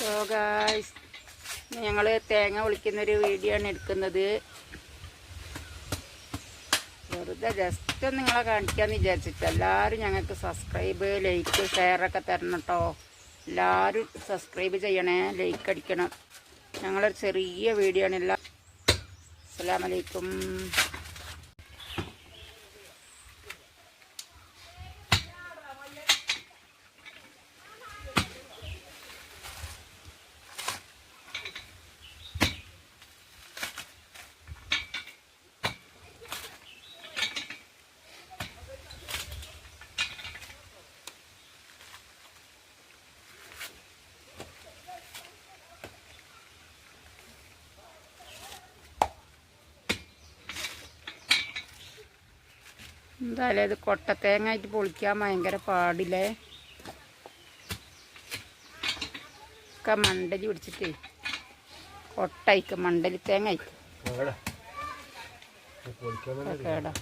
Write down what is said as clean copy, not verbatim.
So guys, ഞങ്ങൾ തേങ്ങ പൊളിക്കുന്നൊരു video ആണ് എടുക്കുന്നത്. വെറുതെ ജസ്റ്റ് നിങ്ങളെ കാണിക്കാമെന്ന് വിചാരിച്ചിട്ട്. എല്ലാവരും ഞങ്ങൾക്ക് സബ്സ്ക്രൈബ്, ലൈക്ക്, ഷെയറൊക്കെ തരണം കേട്ടോ. എല്ലാവരും സബ്സ്ക്രൈബ് ചെയ്യണേ, ലൈക്ക് അടിക്കണം. ഞങ്ങളൊരു ചെറിയ വീഡിയോ ആണ്. അസ്സലാമു അലൈക്കും. എന്തായാലും ഇത് കൊട്ടത്തേങ്ങായിട്ട് പൊളിക്കാൻ ഭയങ്കര പാടില്ലേ. ഒക്കെ മണ്ടലി പിടിച്ചിട്ടേ കൊട്ടായിക്ക് മണ്ടലി തേങ്ങ ആയിക്ക് കേടാ.